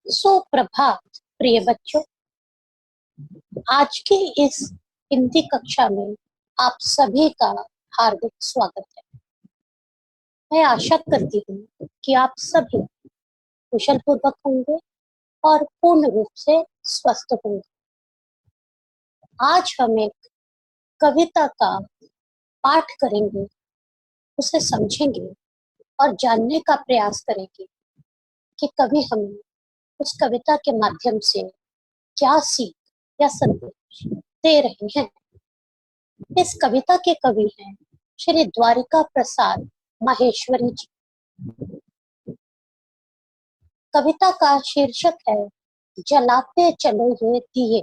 सुप्रभात प्रिय बच्चों। आज की इस हिंदी कक्षा में आप सभी का हार्दिक स्वागत है। मैं आशा करती हूँ कि आप सभी कुशल पूर्वक होंगे और पूर्ण रूप से स्वस्थ होंगे। आज हम एक कविता का पाठ करेंगे, उसे समझेंगे और जानने का प्रयास करेंगे कि कवि हमें उस कविता के माध्यम से क्या सीख या संदेश दे रहे हैं। इस कविता के कवि हैं श्री द्वारिका प्रसाद माहेश्वरी जी। कविता का शीर्षक है जलाते चलो ये दिए।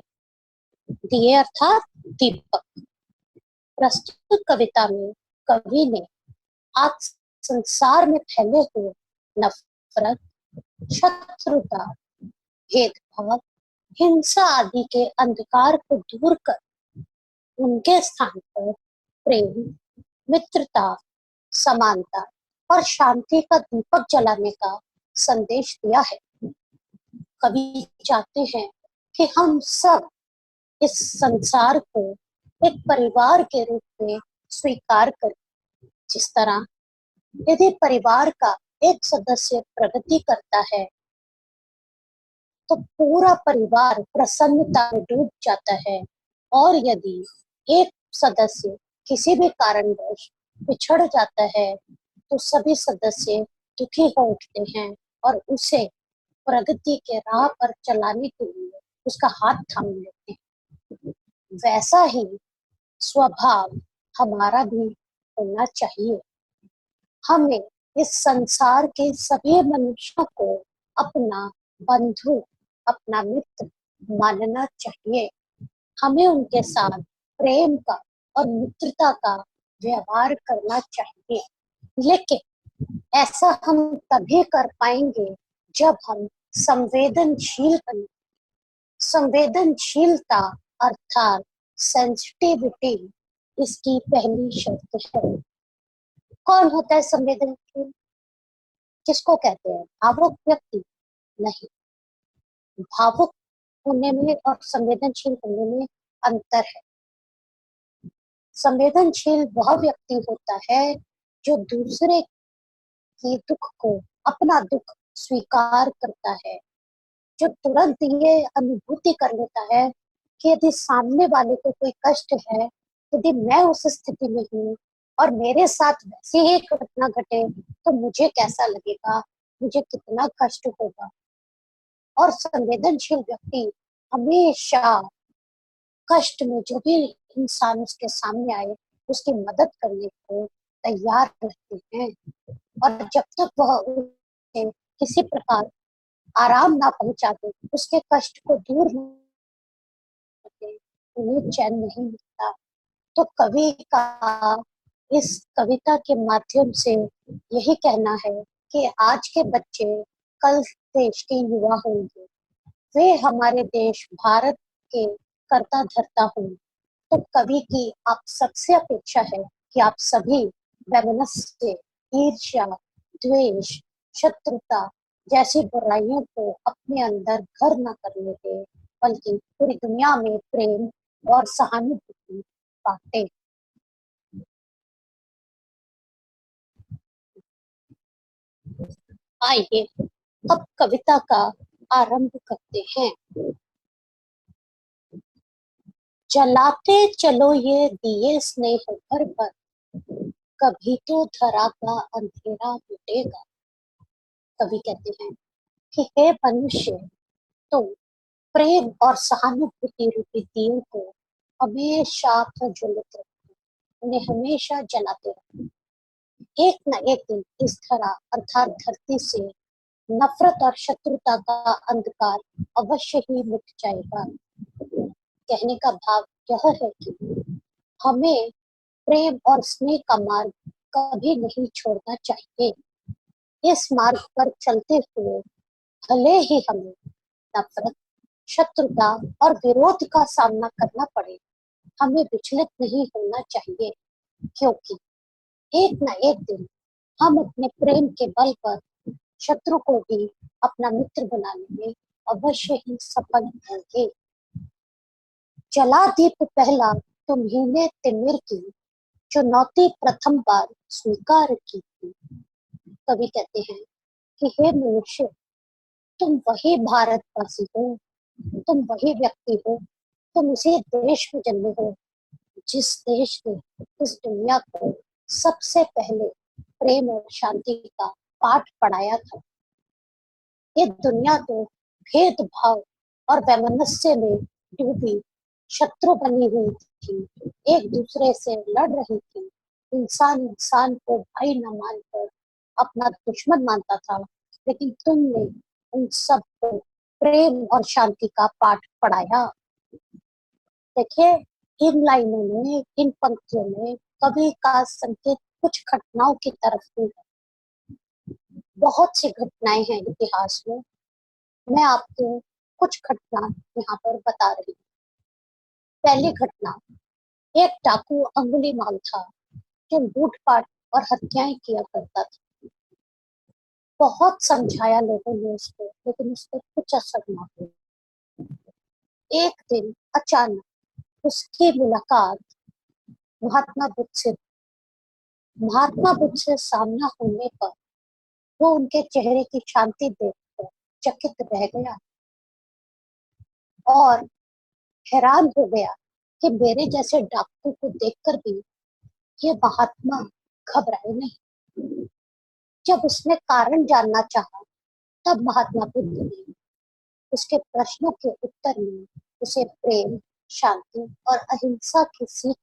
दिए अर्थात दीपक। प्रस्तुत कविता में कवि ने आज संसार में फैले हुए नफरत, शत्रुता, भेदभाव, हिंसा आदि के अंधकार को दूर कर उनके स्थान पर प्रेम, मित्रता, समानता और शांति का दीपक जलाने का संदेश दिया है। कवि चाहते हैं कि हम सब इस संसार को एक परिवार के रूप में स्वीकार करें। जिस तरह यदि परिवार का एक सदस्य प्रगति करता है तो पूरा परिवार प्रसन्नता में डूब जाता है, और यदि एक सदस्य किसी भी कारणवश पिछड़ जाता है तो सभी सदस्य दुखी हो उठते हैं और उसे प्रगति के राह पर चलाने के लिए उसका हाथ थाम लेते हैं। वैसा ही स्वभाव हमारा भी होना चाहिए। हमें इस संसार के सभी मनुष्यों को अपना बंधु, अपना मित्र मानना चाहिए। हमें उनके साथ प्रेम का और मित्रता का व्यवहार करना चाहिए। लेकिन ऐसा हम तभी कर पाएंगे जब हम संवेदनशील बने। संवेदनशीलता अर्थात सेंसिटिविटी इसकी पहली शर्त है। कौन होता है संवेदनशील? किसको कहते हैं? भावुक व्यक्ति नहीं। भावुक होने में और संवेदनशील होने में अंतर है। संवेदनशील वह व्यक्ति होता है जो दूसरे की दुख को अपना दुख स्वीकार करता है, जो तुरंत ये अनुभूति कर लेता है कि यदि सामने वाले को कोई कष्ट है, यदि मैं उस स्थिति में हूँ और मेरे साथ वैसी ही घटना घटे तो मुझे कैसा लगेगा, मुझे कितना कष्ट होगा। और संवेदनशील व्यक्ति हमेशा कष्ट में जो भी इंसान उसके सामने आए उसकी मदद करने को तैयार रहते हैं, और जब तक वह उसे किसी प्रकार आराम ना पहुंचा दे, उसके कष्ट को दूर करते, उन्हें चैन नहीं मिलता। तो कवि का इस कविता के माध्यम से यही कहना है कि आज के बच्चे कल देश के युवा होंगे, वे हमारे देश भारत के कर्ता धर्ता होंगे। तो कवि की आप सबसे अपेक्षा है कि आप सभी वैमनस्य, ईर्ष्या, द्वेष, शत्रुता जैसी बुराइयों को अपने अंदर घर न करने दें, बल्कि पूरी दुनिया में प्रेम और सहानुभूति बांटे। आइए अब कविता का आरंभ करते हैं। जलाते चलो ये दिए स्नेह भर भर, कभी तो धरा का अंधेरा मिटेगा। कवि कहते हैं कि हे मनुष्य, तो प्रेम और सहानुभूति रूपी दियों को हमेशा प्रज्वलित रखो, उन्हें हमेशा जलाते रखो। एक न एक दिन इस धरा अर्थात धरती से नफरत और शत्रुता का अंधकार अवश्य ही मिट जाएगा। कहने का भाव यह है कि हमें प्रेम और स्नेह का मार्ग कभी नहीं छोड़ना चाहिए। इस मार्ग पर चलते हुए भले ही हमें नफरत, शत्रुता और विरोध का सामना करना पड़े, हमें विचलित नहीं होना चाहिए, क्योंकि एक न एक दिन हम अपने प्रेम के बल पर शत्रु को भी अपना मित्र बनाने में अवश्य ही सफल होंगे। जला दीप पहला तुम्ही तिमिर की, चुनौती प्रथम बार स्वीकार की थी। कवि कहते हैं कि हे मनुष्य, तुम वही भारतवासी हो, तुम वही व्यक्ति हो, तुम उसी देश में जन्मे हो जिस देश ने इस दुनिया को सबसे पहले प्रेम और शांति का पाठ पढ़ाया था। ये दुनिया तो भेदभाव और वैमनस्य में डूबी शत्रु बनी हुई थी, एक दूसरे से लड़ रही थी। इंसान इंसान को भाई न मानकर अपना दुश्मन मानता था, लेकिन तुमने उन सबको प्रेम और शांति का पाठ पढ़ाया। देखिए, इन लाइनों में, इन पंक्तियों में कवि का संकेत कुछ घटनाओं की तरफ भी है। बहुत सी घटनाएं हैं इतिहास में, मैं आपको कुछ घटना यहाँ पर बता रही हूँ। पहली घटना, एक डाकू अंगुलीमाल था जो लूटपाट और हत्याएं किया करता था। बहुत समझाया लोगों ने उसको, लेकिन उस पर कुछ असर ना हुआ। एक दिन अचानक उसकी मुलाकात महात्मा बुद्ध से, महात्मा बुद्ध से सामना होने पर वो उनके चेहरे की शांति देखकर चकित रह गया और हैरान हो गया कि मेरे जैसे डाकू को देखकर भी ये महात्मा घबराए नहीं। जब उसने कारण जानना चाहा, तब महात्मा बुद्ध ने उसके प्रश्नों के उत्तर में उसे प्रेम, शांति और अहिंसा की सीख।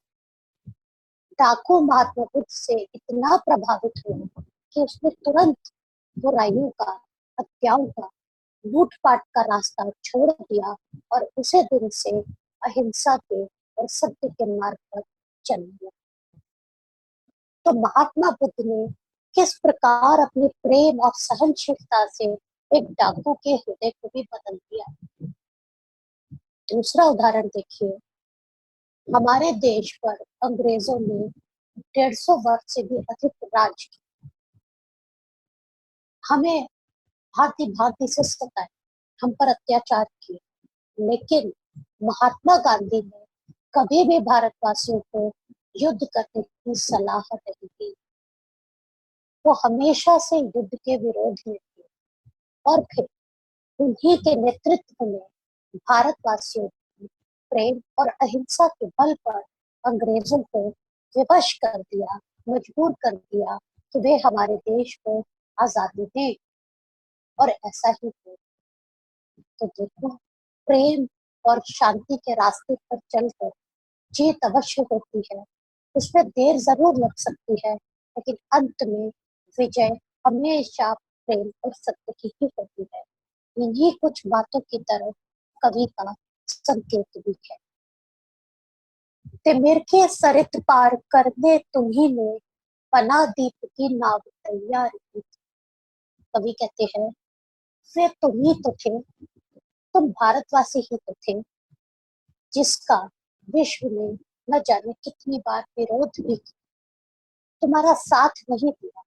डाकू महात्मा बुद्ध से इतना प्रभावित हुआ कि उसने तुरंत बुराइयों का, हत्याओं का, लूटपाट का रास्ता छोड़ दिया और उसे दिन से अहिंसा के और सत्य के मार्ग पर चल दिया। तो महात्मा बुद्ध ने किस प्रकार अपने प्रेम और सहनशीलता से एक डाकू के हृदय को भी बदल दिया। दूसरा उदाहरण देखिए, हमारे देश पर अंग्रेजों ने 150 वर्ष से भी अधिक राज किया, हमें भांति भांति से सताए, हम पर अत्याचार किए, लेकिन महात्मा गांधी ने कभी भी भारतवासियों को युद्ध करने की सलाह नहीं दी। वो हमेशा से युद्ध के विरोध में थे और फिर उन्हीं के नेतृत्व में भारतवासियों की प्रेम और अहिंसा के बल पर अंग्रेजों को विवश कर दिया, मजबूर कर दिया कि वे हमारे देश को आजादी दें, और ऐसा ही हुआ। तो देखो, प्रेम और शांति के रास्ते पर चलकर जीत अवश्य होती है। उसमें देर जरूर लग सकती है, लेकिन अंत में विजय हमेशा प्रेम और सत्य की ही होती है। इन्हीं कुछ बातों की तरफ कवि का संकेत भी है। तिमिर के सरित पार करने तुम्ही ने, पना दीप की नाव तैयार की। कवि कहते हैं, वे तुम ही तो थे, तुम भारतवासी ही तो थे जिसका विश्व ने न जाने कितनी बार विरोध भी किया, तुम्हारा साथ नहीं दिया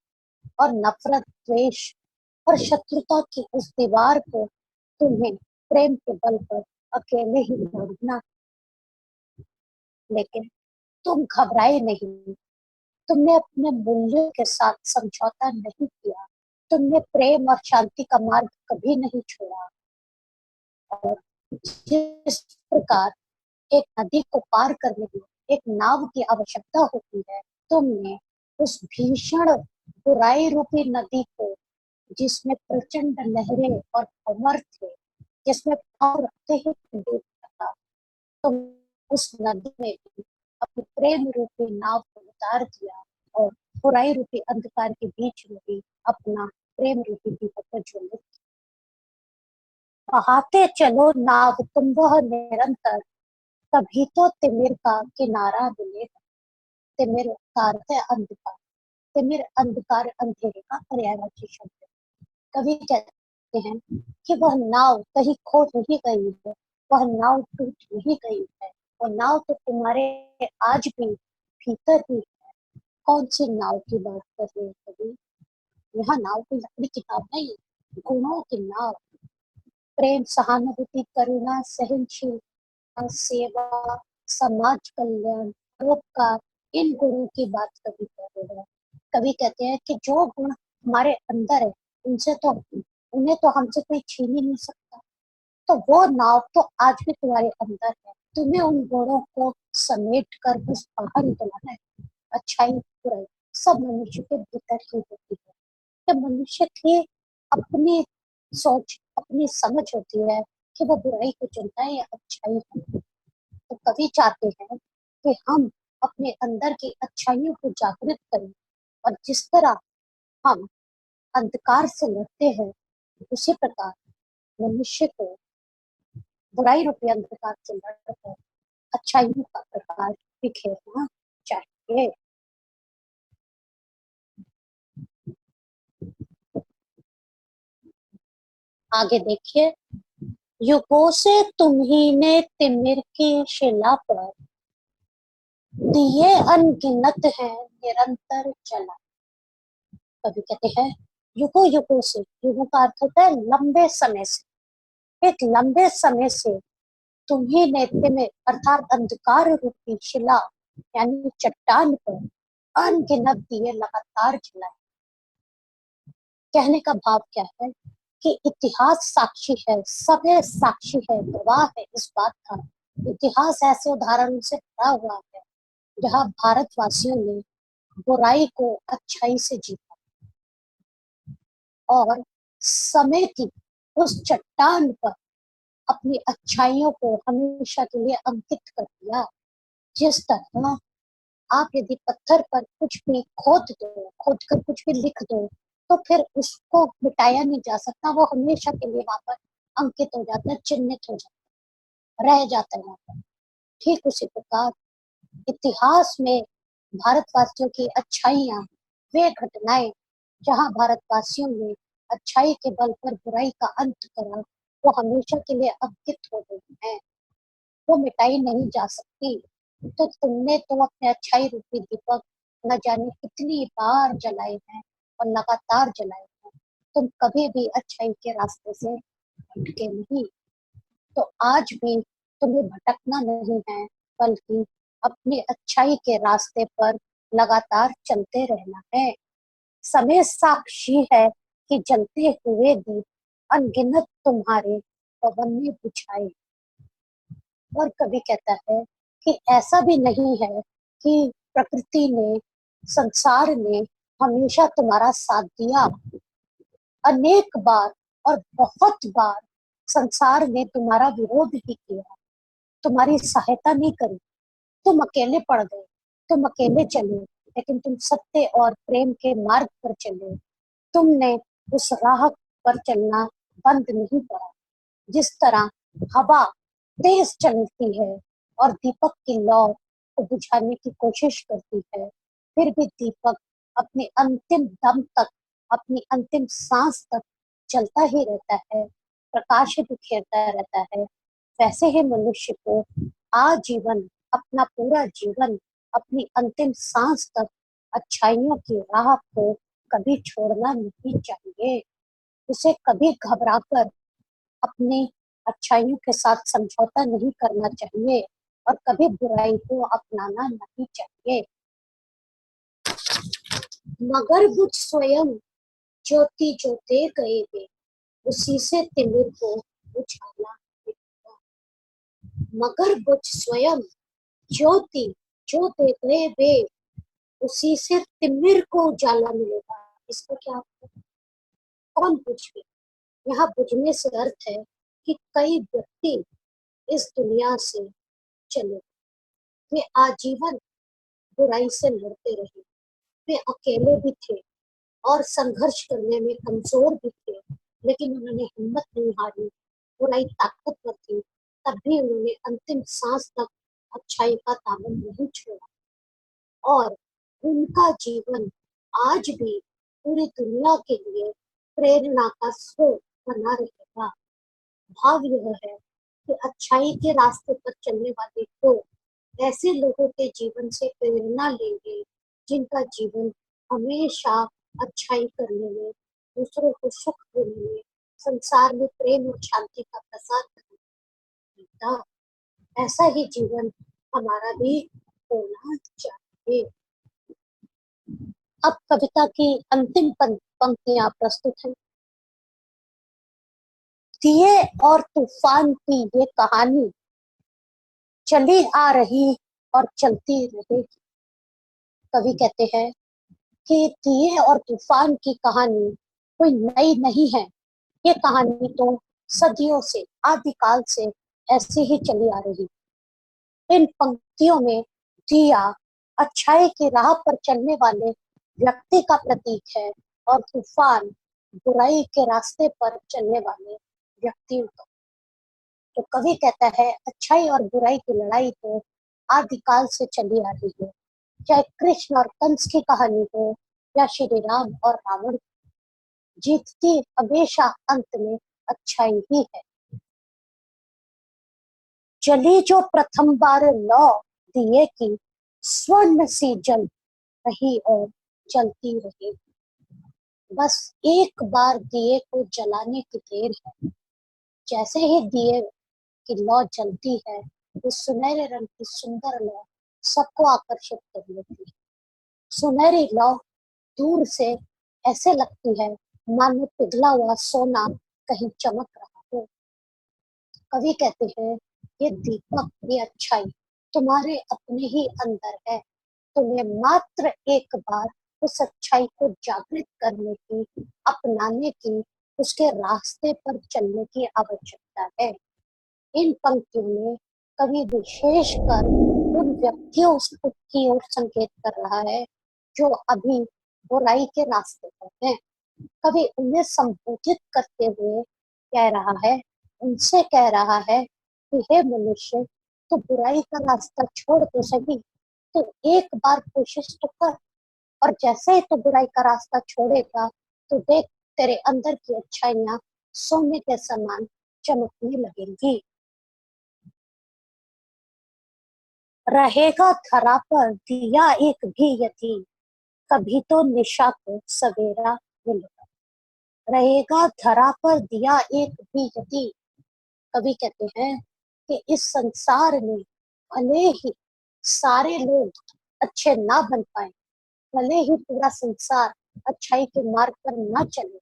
और नफरत, द्वेष और शत्रुता की उस दीवार को तुम्हें प्रेम के बल पर अकेले ही तोड़ना। लेकिन तुम घबराए नहीं, तुमने अपने मूल्यों के साथ समझौता नहीं किया, तुमने प्रेम और शांति का मार्ग कभी नहीं छोड़ा। और जिस प्रकार एक नदी को पार करने के लिए एक नाव की आवश्यकता होती है, तुमने उस भीषण बुराई रूपी नदी को, जिसमें प्रचंड लहरें और भंवर थे, जिसमें पाँव रखते ही डूब जाता, तुम उस नदी में भी अपनी प्रेम रूपी नाव को उतार दिया और बुराई रूपी अंधकार के बीच में भी अपना प्रेम रूपी दीपक प्रज्वलित। बहाते चलो नाव तुम वह निरंतर, तभी तो तिमिर का किनारा मिलेगा। तिमिर का अर्थ है अंधकार, तिमिर अंधकार, अंधेरे का पर्यायवाची शब्द है। कवि कहते हैं कि वह नाव कहीं खो नहीं गई है, वह नाव टूट नहीं गई है, वह नाव तो तुम्हारे आज भी भीतर ही है। कौन सी नाव की बात कर रहे हैं कवि? यहाँ नाव कोई लकड़ी की नाव नहीं, गुणों की नाव, प्रेम, सहानुभूति, करुणा, सहनशीलता, सेवा, समाज कल्याण, परोपकार, इन गुणों की बात कवि कर रहे हैं। कवि कहते हैं कि जो गुण हमारे अंदर है उनसे तो उन्हें तो हमसे कोई छीन ही नहीं सकता। तो वो नाव तो आज भी तुम्हारे अंदर है, तुम्हें उन गुणों को समेट कर बस बाहर निकलना है। अच्छाई बुराई सब मनुष्य के भीतर ही होती है। तो मनुष्य की अपनी सोच, अपनी समझ होती है कि वो बुराई को चुनता है या अच्छाई को। तो कवि चाहते हैं कि हम अपने अंदर की अच्छाइयों को जागृत करें, और जिस तरह हम अंधकार से लड़ते हैं उसी प्रकार मनुष्य को बुराई रूपी अंधकार से लड़कर अच्छाइयों का प्रकाश बिखेरना चाहिए। आगे देखिए, युगों से तुम्ही ने तिमिर की शिला पर दिए अनगिनत हैं निरंतर चला। कभी कहते हैं युगों युगों से, युगों का अर्थ होता है लंबे समय से, एक लंबे समय से तुम्ही ने तिमिर अर्थात अंधकार रूपी शिला यानी चट्टान पर अनगिनत दिए लगातार जलाए। कहने का भाव क्या है कि इतिहास साक्षी है, समय साक्षी है, गवाह है इस बात का। इतिहास ऐसे उदाहरणों से भरा हुआ है जहां भारतवासियों ने बुराई को अच्छाई से जीता और समय की उस चट्टान पर अपनी अच्छाइयों को हमेशा के लिए अंकित कर दिया। जिस तरह आप यदि पत्थर पर कुछ भी खोद कर कुछ भी लिख दो, तो फिर उसको मिटाया नहीं जा सकता, वो हमेशा के लिए वहां पर अंकित हो जाता है, चिन्हित हो जाता है, रह जाता है वहां पर। ठीक उसी प्रकार इतिहास में भारतवासियों की अच्छाइयां, वे घटनाएं जहां भारतवासियों ने अच्छाई के बल पर बुराई का अंत करा, वो हमेशा के लिए अंकित हो गई है, वो मिटाई नहीं जा सकती। तो तुमने तो अपने अच्छाई रूपी दीपक न जाने कितनी बार जलाए हैं और लगातार जलाए हैं, तुम कभी भी अच्छाई के रास्ते से भटके नहीं। तो आज भी तुम्हें भटकना नहीं है, बल्कि अपनी अच्छाई के रास्ते पर लगातार चलते रहना है। समय साक्षी है कि जलते हुए दीप अनगिनत तुम्हारे पवन में बुझाए। और कभी कहता है कि ऐसा भी नहीं है कि प्रकृति ने, संसार ने हमेशा तुम्हारा साथ दिया। अनेक बार और बहुत बार संसार ने तुम्हारा विरोध भी किया, तुम्हारी सहायता नहीं करी, तुम अकेले पड़ गए, तुम अकेले चले, लेकिन तुम सत्य और प्रेम के मार्ग पर चले। तुमने उस राह पर चलना बंद नहीं करा। जिस तरह हवा तेज चलती है और दीपक की लौ को बुझाने की कोशिश करती है, फिर भी दीपक अपने अंतिम दम तक, अपनी अंतिम सांस तक चलता ही रहता है, प्रकाश ही बिखेरता रहता है। वैसे ही मनुष्य को आजीवन, अपना पूरा जीवन, अपनी अंतिम सांस तक अच्छाइयों की राह को कभी छोड़ना नहीं चाहिए। उसे कभी घबराकर अपनी अच्छाइयों के साथ समझौता नहीं करना चाहिए और कभी बुराई को अपनाना नहीं चाहिए। मगर बुझ स्वयं ज्योति जो दे गए वे, उसी से तिमिर को उजाला मिलेगा। मगर बुझ स्वयं ज्योति जो दे गए वे, उसी से तिमिर को उजाला मिलेगा। इसको क्या कौन बुझ गए? यहाँ बुझने से अर्थ है कि कई व्यक्ति इस दुनिया से चले, वे आजीवन बुराई से लड़ते रहे, वे अकेले भी थे और संघर्ष करने में कमजोर भी थे, लेकिन उन्होंने हिम्मत नहीं हारी। बुराई ताकतवर थी, तब भी उन्होंने अंतिम सांस तक अच्छाई का दामन नहीं छोड़ा, और उनका जीवन आज भी पूरी दुनिया के लिए प्रेरणा का स्रोत बना रहेगा। भाव यह है कि अच्छाई के रास्ते पर चलने वाले लोग ऐसे लोगों के जीवन से प्रेरणा लेंगे जिनका जीवन हमेशा अच्छाई करने में, दूसरों को सुख देने में संसार में प्रेम और शांति का प्रसार करना, ऐसा ही जीवन हमारा भी होना चाहिए। अब कविता की अंतिम पंक्तियां प्रस्तुत हैं। दिए और तूफान की ये कहानी चली आ रही और चलती रहेगी। कवि कहते हैं कि दिए और तूफान की कहानी कोई नई नहीं है। ये कहानी तो सदियों से, आदिकाल से ऐसी ही चली आ रही। इन पंक्तियों में दिया अच्छाई की राह पर चलने वाले व्यक्ति का प्रतीक है और तूफान बुराई के रास्ते पर चलने वाले व्यक्तियों का। तो कवि कहता है अच्छाई और बुराई की लड़ाई तो आदिकाल से चली आ रही है। चाहे कृष्ण और कंस की कहानी हो या श्री राम और रावण, जीतती हमेशा अंत में अच्छाई ही है। चली जो प्रथम बार लौ दिए की, स्वर्ण सी जल रही और जलती रही। बस एक बार दिए को जलाने की देर है। जैसे ही दिए की लौ जलती है, उस सुनहरे रंग की सुंदर लौ सबको आकर्षित कर लेती है। सुनहरी लौ दूर से ऐसे लगती है मानो पिघला हुआ सोना कहीं चमक रहा हो। कवि कहते हैं ये दीपक, ये अच्छाई तुम्हारे अपने ही अंदर है। तुम्हें मात्र एक बार उस अच्छाई को जागृत करने की, अपनाने की, उसके रास्ते पर चलने की आवश्यकता है। इन पंक्तियों में कवि विशेषकर उन व्यक्तियों की ओर संकेत कर रहा है जो अभी बुराई के रास्ते पर हैं। कवि उन्हें संबोधित करते हुए कह रहा है, उनसे कह रहा है कि हे मनुष्य, तो बुराई का रास्ता छोड़ तो सही, तो एक बार कोशिश तो कर। और जैसे ही तो बुराई का रास्ता छोड़ेगा तो देख तेरे अंदर की अच्छाइयां सोने के समान चमकने लगेंगी। रहेगा धरा पर दिया एक भी यदि, कभी तो निशा को सवेरा मिलेगा। रहेगा धरा पर दिया एक भी यदि, कवि कहते हैं कि इस संसार में भले ही सारे लोग अच्छे ना बन पाए, भले ही पूरा संसार अच्छाई के मार्ग पर ना चले,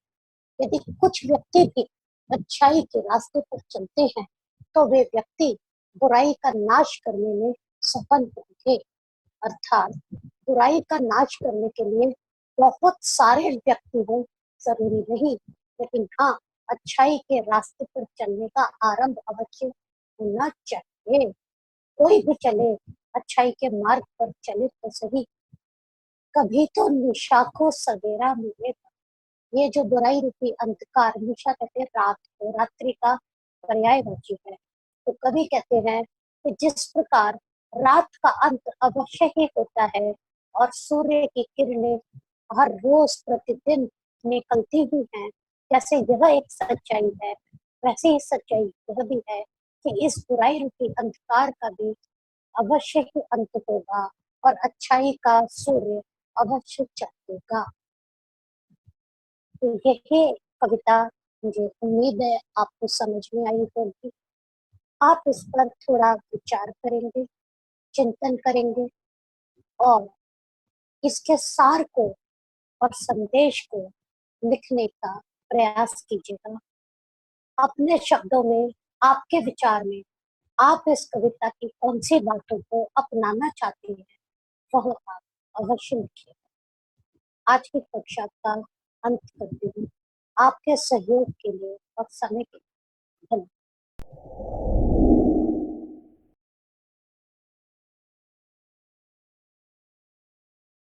यदि कुछ व्यक्ति भी अच्छाई के रास्ते पर चलते हैं तो वे व्यक्ति बुराई का नाश करने में सफल होंगे। अर्थात बुराई का नाश करने के लिए बहुत सारे व्यक्ति हो जरूरी नहीं, लेकिन हाँ, अच्छाई के रास्ते पर चलने का आरंभ अवश्य होना चाहिए। कोई भी चले, अच्छाई के मार्ग पर चले तो सही, कभी तो निशा को सवेरा मिलेगा। ये जो बुराई रूपी अंधकार, निशा कहते हैं रात को, रात्रि का पर्यायवाची है। तो कवि कहते हैं कि जिस प्रकार रात का अंत अवश्य ही होता है और सूर्य की किरणें हर रोज प्रतिदिन निकलती हुई हैं, जैसे यह एक सच्चाई है, वैसे ही सच्चाई यह भी है कि इस बुराई रूपी अंधकार का भी अवश्य ही अंत होगा और अच्छाई का सूर्य अवश्य चमकेगा। तो यही कविता, मुझे उम्मीद है आपको समझ में आई होगी। आप इस पर थोड़ा विचार करेंगे, चिंतन करेंगे और इसके सार को और संदेश को लिखने का प्रयास कीजिएगा। अपने शब्दों में, आपके विचार में आप इस कविता की कौन सी बातों को अपनाना चाहते हैं, वह आप अवश्य लिखिए। आज की कक्षा का अंत करती हूँ। आपके सहयोग के लिए और समय के